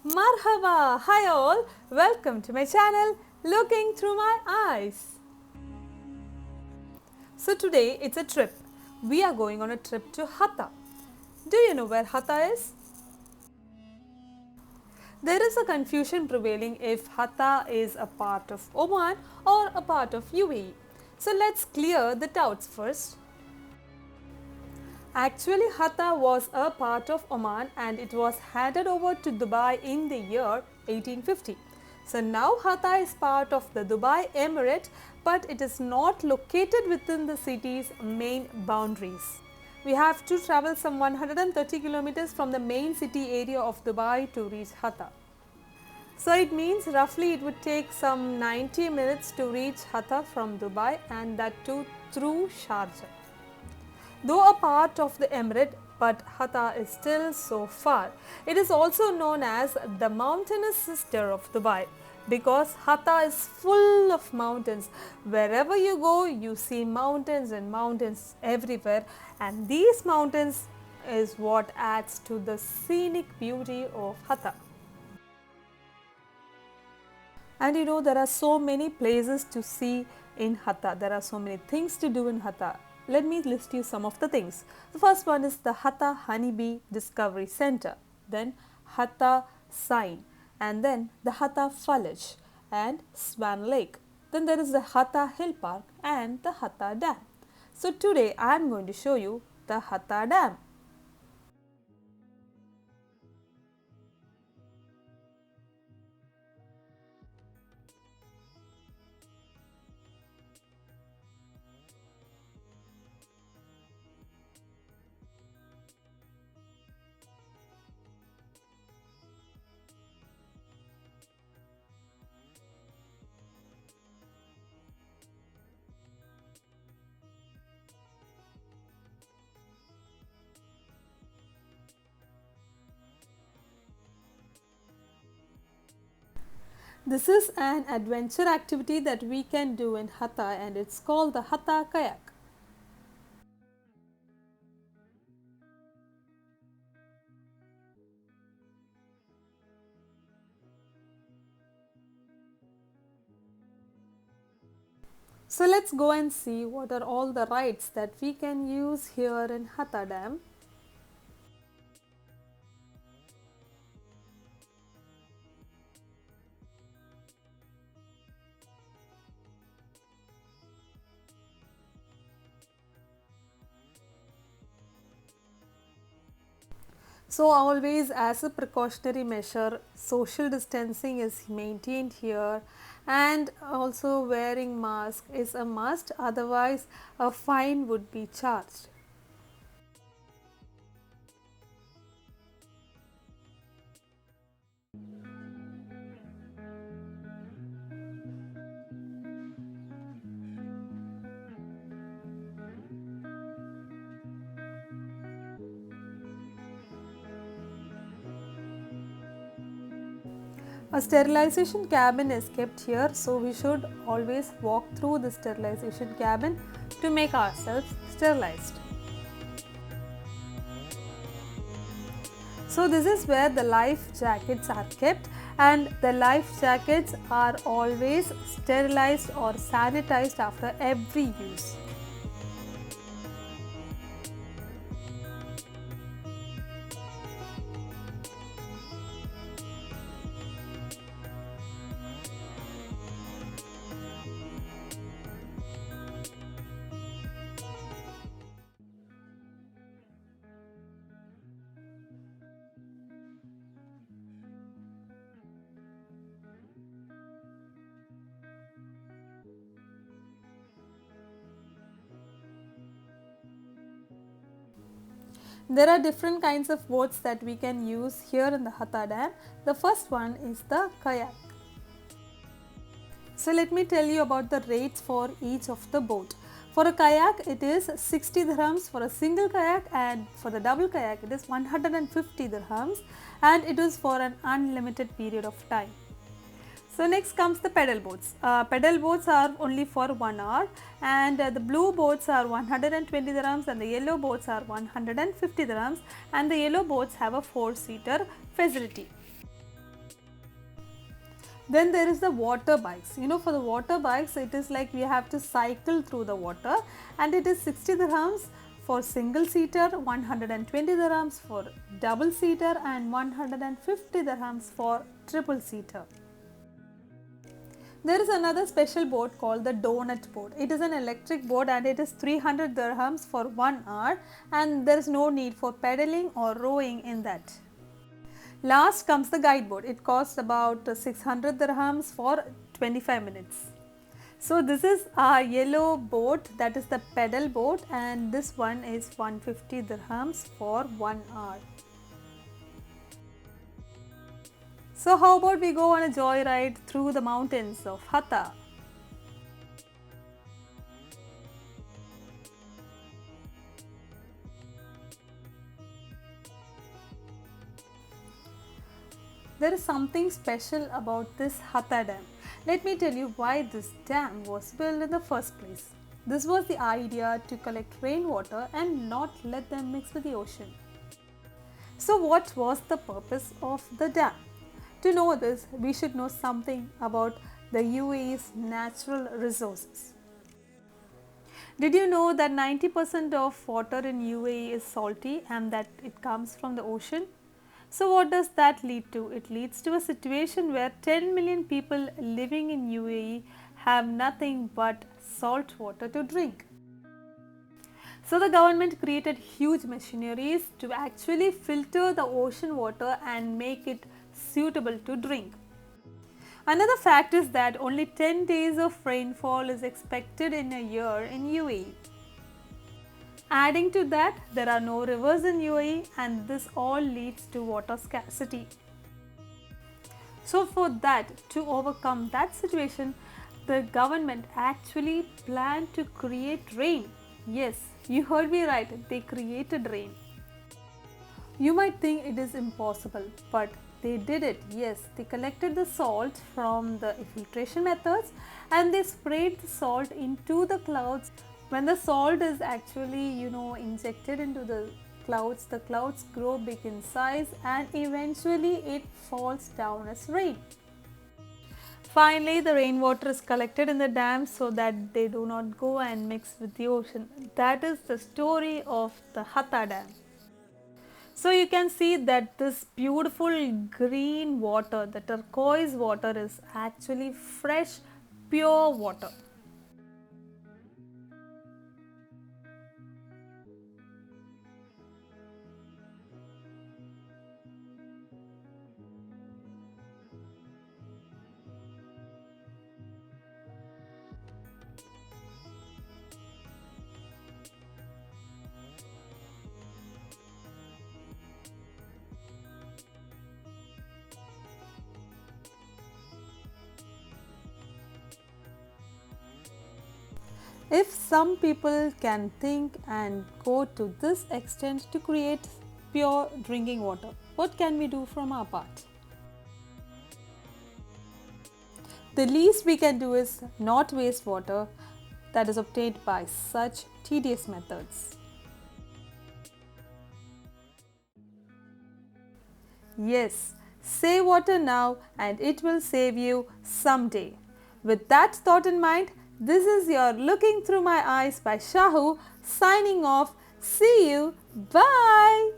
Marhaba! Hi all! Welcome to my channel Looking Through My Eyes. So today it's a trip. We are going on a trip to Hatta. Do you know where Hatta is? There is a confusion prevailing if Hatta is a part of Oman or a part of UAE. So let's clear the doubts first. Actually, Hatta was a part of Oman and it was handed over to Dubai in the year 1850. So now Hatta is part of the Dubai Emirate, but it is not located within the city's main boundaries. We have to travel some 130 kilometers from the main city area of Dubai to reach Hatta. So it means roughly it would take some 90 minutes to reach Hatta from Dubai, and that too through Sharjah. Though a part of the emirate, but Hatta is still so far. It is also known as the mountainous sister of Dubai because Hatta is full of mountains. Wherever you go, you see mountains and mountains everywhere, and these mountains is what adds to the scenic beauty of Hatta. And you know, there are so many places to see in Hatta. There are so many things to do in Hatta. Let me list you some of the things. The first one is the Hatta Honeybee Discovery Center, then Hatta Sign, and then the Hatta Falaj and Swan Lake. Then there is the Hatta Hill Park and the Hatta Dam. So today I am going to show you the Hatta Dam. This is an adventure activity that we can do in Hatta, and it's called the Hatta Kayak. So let's go and see what are all the rides that we can use here in Hatta Dam. So always, as a precautionary measure, social distancing is maintained here, and also wearing mask is a must, otherwise a fine would be charged. A sterilization cabin is kept here, so we should always walk through the sterilization cabin to make ourselves sterilized. So this is where the life jackets are kept, and the life jackets are always sterilized or sanitized after every use. There are different kinds of boats that we can use here in the Hatta Dam. The first one is the kayak. So let me tell you about the rates for each of the boat. For a kayak it is 60 dirhams for a single kayak, and for the double kayak it is 150 dirhams, and it is for an unlimited period of time. So next comes the pedal boats. Pedal boats are only for 1 hour, and the blue boats are 120 dirhams and the yellow boats are 150 dirhams, and the yellow boats have a 4-seater facility. Then there is the water bikes. For the water bikes, it is like we have to cycle through the water, and it is 60 dirhams for single seater, 120 dirhams for double seater, and 150 dirhams for triple seater. There is another special boat called the donut boat. It is an electric boat and it is 300 dirhams for 1 hour, and there is no need for pedaling or rowing in that. Last comes the guide boat. It costs about 600 dirhams for 25 minutes. So this is our yellow boat, that is the pedal boat, and this one is 150 dirhams for 1 hour. So how about we go on a joyride through the mountains of Hatta. There is something special about this Hatta Dam. Let me tell you why this dam was built in the first place. This was the idea to collect rainwater and not let them mix with the ocean. So what was the purpose of the dam? To know this, we should know something about the UAE's natural resources. Did you know that 90% of water in UAE is salty and that it comes from the ocean? So what does that lead to? It leads to a situation where 10 million people living in UAE have nothing but salt water to drink. So the government created huge machineries to actually filter the ocean water and make it suitable to drink. Another fact is that only 10 days of rainfall is expected in a year in UAE. Adding to that, there are no rivers in UAE, and this all leads to water scarcity. So for that, to overcome that situation, the government actually planned to create rain. Yes, you heard me right, they created rain. You might think it is impossible, but they did it. Yes, they collected the salt from the filtration methods and they sprayed the salt into the clouds. When the salt is actually, injected into the clouds grow big in size and eventually it falls down as rain. Finally, the rainwater is collected in the dam so that they do not go and mix with the ocean. That is the story of the Hatta Dam. So you can see that this beautiful green water, the turquoise water, is actually fresh, pure water. If some people can think and go to this extent to create pure drinking water, what can we do from our part? The least we can do is not waste water that is obtained by such tedious methods. Yes, save water now and it will save you someday. With that thought in mind, this is your Looking Through My Eyes by Shahu signing off. See you. Bye.